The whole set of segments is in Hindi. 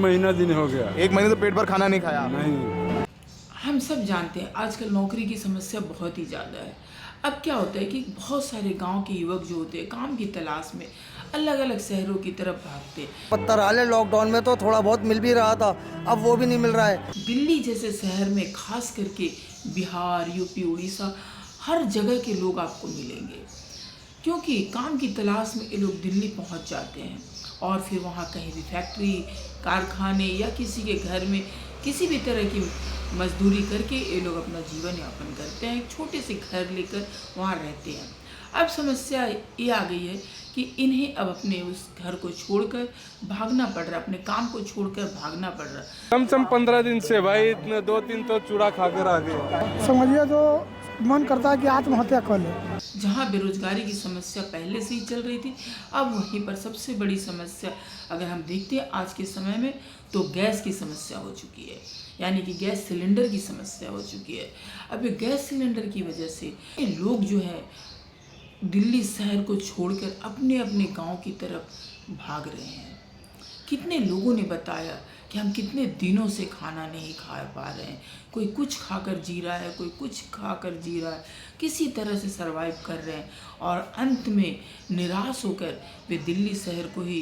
महीना दिन हो गया। 1 महीने से पेट भर खाना नहीं खाया? नहीं। हम सब जानते हैं आजकल नौकरी की समस्या बहुत ही ज़्यादा है। अब क्या होता है कि बहुत सारे गांव के युवक जो होते हैं काम की तलाश में अलग अलग शहरों की तरफ भागते हैं। पत्थर हाले लॉकडाउन में तो थोड़ा बहुत मिल भी रहा था, अब वो भी नहीं मिल रहा है। दिल्ली जैसे शहर में खास करके बिहार, यूपी, उड़ीसा हर जगह के लोग आपको मिलेंगे, क्योंकि काम की तलाश में ये लोग दिल्ली पहुंच जाते हैं और फिर वहाँ कहीं भी फैक्ट्री, कारखाने या किसी के घर में किसी भी तरह की मजदूरी करके ये लोग अपना जीवन यापन करते हैं। एक छोटे से घर लेकर वहाँ रहते हैं। अब समस्या ये आ गई है कि इन्हें अब अपने उस घर को छोड़कर भागना पड़ रहा है, अपने काम को छोड़कर भागना पड़ रहा है। कम से कम 15 दिन से भाई इतने 2-3 तो चूड़ा खा कर आ गए। समझिए तो मन करता है कि आत्महत्या कर ले। जहाँ बेरोजगारी की समस्या पहले से ही चल रही थी, अब वहीं पर सबसे बड़ी समस्या अगर हम देखते हैं आज के समय में तो गैस की समस्या हो चुकी है, यानी कि गैस सिलेंडर की समस्या हो चुकी है। अब ये गैस सिलेंडर की वजह से लोग जो है दिल्ली शहर को छोड़कर अपने अपने गांव की तरफ भाग रहे हैं। कितने लोगों ने बताया कि हम कितने दिनों से खाना नहीं खा पा रहे हैं, कोई कुछ खाकर जी रहा है, कोई कुछ खाकर जी रहा है, किसी तरह से सरवाइव कर रहे हैं और अंत में निराश होकर वे दिल्ली शहर को ही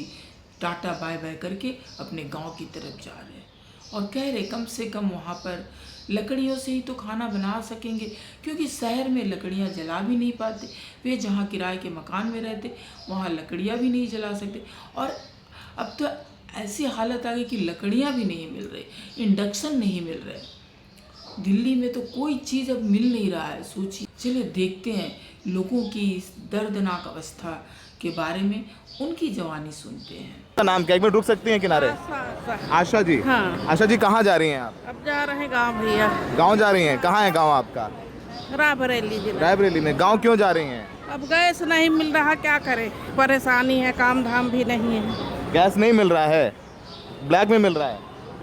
टाटा बाय बाय करके अपने गांव की तरफ जा रहे हैं और कह रहे कम से कम वहाँ पर लकड़ियों से ही तो खाना बना सकेंगे, क्योंकि शहर में लकड़ियाँ जला भी नहीं पाते। वे जहाँ किराए के मकान में रहते वहाँ लकड़ियाँ भी नहीं जला सकते और अब तो ऐसी हालत आ गई कि लकड़ियाँ भी नहीं मिल रही, इंडक्शन नहीं मिल रहे। दिल्ली में तो कोई चीज़ अब मिल नहीं रहा है। सोचिए, चलिए देखते हैं लोगों की इस दर्दनाक अवस्था के बारे में, उनकी जवानी सुनते हैं। का नाम क्या? 1 मिनट रुक सकती हैं किनारे? आशा जी। हाँ। आशा जी कहाँ जा रही हैं आप? अब जा रहे हैं गांव भैया। गाँव जा रही हैं? कहाँ है गाँव आपका? रायबरेली जिला। रायबरेली में। गाँव क्यों जा रही हैं? अब गैस नहीं मिल रहा, क्या करें, परेशानी है, काम धाम भी नहीं है। गैस नहीं मिल रहा है, ब्लैक में मिल रहा है,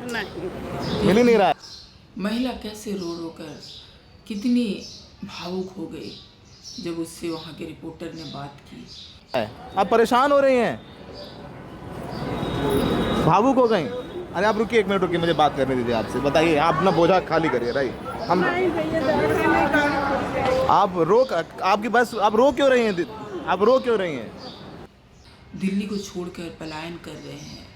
नहीं मिल ही नहीं रहा है। महिला कैसे रो रो कर कितनी भावुक हो गई जब उससे वहाँ के रिपोर्टर ने बात की। आप परेशान हो रही हैं, भावुक हो गई? अरे आप रुकिए, 1 मिनट रुकिए, मुझे बात करने दीजिए आपसे। बताइए, आप अपना बोझा खाली करिए। राइट, हम आपकी बस, आप रो क्यों रही हैं? आप रो क्यों रही हैं? दिल्ली को छोड़कर पलायन कर रहे हैं।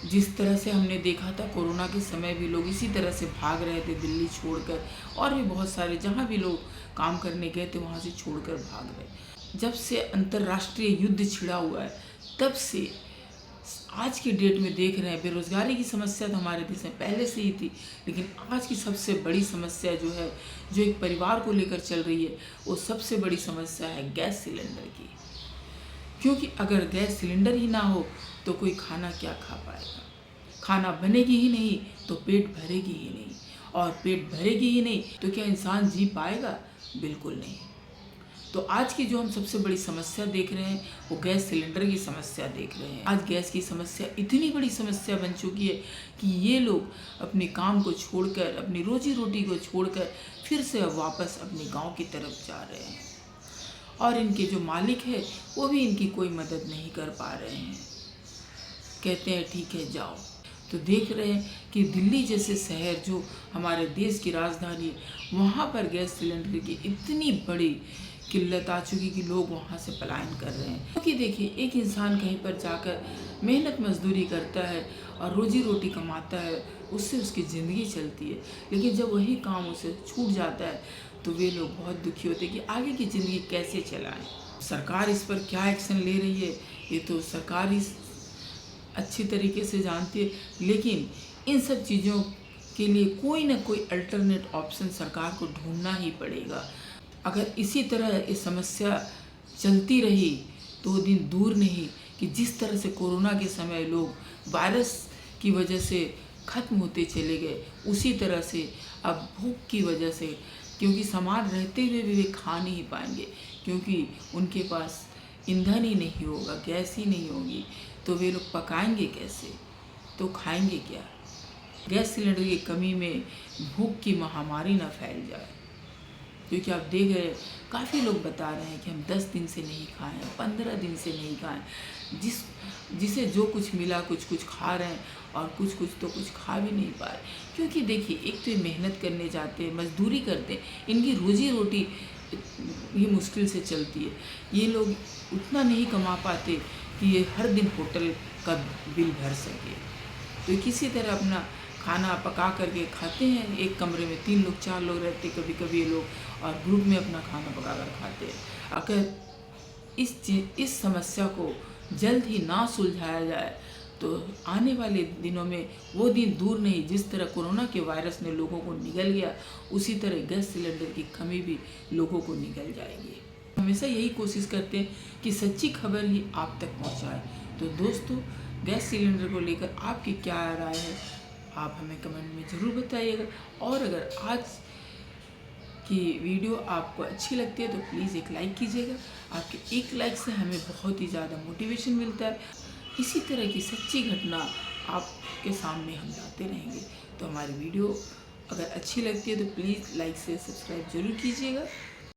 जिस तरह से हमने देखा था कोरोना के समय भी लोग इसी तरह से भाग रहे थे दिल्ली छोड़कर, और भी बहुत सारे जहाँ भी लोग काम करने गए थे वहाँ से छोड़कर भाग रहे। जब से अंतर्राष्ट्रीय युद्ध छिड़ा हुआ है तब से आज की डेट में देख रहे हैं बेरोजगारी की समस्या तो हमारे देश में पहले से ही थी, लेकिन आज की सबसे बड़ी समस्या जो है, जो एक परिवार को लेकर चल रही है, वो सबसे बड़ी समस्या है गैस सिलेंडर की। क्योंकि अगर गैस सिलेंडर ही ना हो तो कोई खाना क्या खा पाएगा, खाना बनेगी ही नहीं तो पेट भरेगी ही नहीं, और पेट भरेगी ही नहीं तो क्या इंसान जी पाएगा? बिल्कुल नहीं। तो आज की जो हम सबसे बड़ी समस्या देख रहे हैं वो गैस सिलेंडर की समस्या देख रहे हैं। आज गैस की समस्या इतनी बड़ी समस्या बन चुकी है कि ये लोग अपने काम को छोड़कर, अपनी रोजी रोटी को छोड़कर फिर से अब वापस अपने गांव की तरफ जा रहे हैं, और इनके जो मालिक है वो भी इनकी कोई मदद नहीं कर पा रहे हैं। कहते हैं ठीक है जाओ। तो देख रहे हैं कि दिल्ली जैसे शहर जो हमारे देश की राजधानी है, वहाँ पर गैस सिलेंडर की इतनी बड़ी किल्लत आ चुकी कि लोग वहाँ से पलायन कर रहे हैं। क्योंकि देखिए, एक इंसान कहीं पर जाकर मेहनत मजदूरी करता है और रोजी रोटी कमाता है, उससे उसकी ज़िंदगी चलती है, लेकिन जब वही काम उसे छूट जाता है तो वे लोग बहुत दुखी होते हैं कि आगे की ज़िंदगी कैसे चलाएं। सरकार इस पर क्या एक्शन ले रही है ये तो सरकार ही अच्छी तरीके से जानती है, लेकिन इन सब चीज़ों के लिए कोई ना कोई अल्टरनेट ऑप्शन सरकार को ढूंढना ही पड़ेगा। अगर इसी तरह ये समस्या चलती रही तो वो दिन दूर नहीं कि जिस तरह से कोरोना के समय लोग वायरस की वजह से ख़त्म होते चले गए, उसी तरह से अब भूख की वजह से, क्योंकि सामान रहते हुए भी वे खा नहीं पाएंगे, क्योंकि उनके पास ईंधन ही नहीं होगा, गैस ही नहीं होगी, तो वे लोग पकाएंगे कैसे, तो खाएंगे क्या? गैस सिलेंडर की कमी में भूख की महामारी न फैल जाए। क्योंकि आप देख रहे हैं काफ़ी लोग बता रहे हैं कि हम 10 दिन से नहीं खाएं, 15 दिन से नहीं खाएं। जिसे जो कुछ मिला कुछ खा रहे हैं और कुछ तो कुछ खा भी नहीं पा रहे। क्योंकि देखिए, एक तो ये मेहनत करने जाते हैं, मजदूरी करते हैं, इनकी रोजी रोटी ये मुश्किल से चलती है। ये लोग उतना नहीं कमा पाते कि ये हर दिन होटल का बिल भर सके, तो किसी तरह अपना खाना पका करके खाते हैं। एक कमरे में 3 लोग 4 लोग रहते, कभी कभी ये लोग, और ग्रुप में अपना खाना पका कर खाते हैं। अगर इस समस्या को जल्द ही ना सुलझाया जाए तो आने वाले दिनों में वो दिन दूर नहीं, जिस तरह कोरोना के वायरस ने लोगों को निगल गया, उसी तरह गैस सिलेंडर की कमी भी लोगों को निगल जाएगी। हमेशा यही कोशिश करते हैं कि सच्ची खबर ही आप तक पहुंचाए। तो दोस्तों, गैस सिलेंडर को लेकर आपकी क्या राय है, आप हमें कमेंट में ज़रूर बताइएगा। और अगर आज की वीडियो आपको अच्छी लगती है तो प्लीज़ एक लाइक कीजिएगा। आपके एक लाइक से हमें बहुत ही ज़्यादा मोटिवेशन मिलता है। इसी तरह की सच्ची घटना आपके सामने हम लाते रहेंगे। तो हमारी वीडियो अगर अच्छी लगती है तो प्लीज़ लाइक से सब्सक्राइब जरूर कीजिएगा।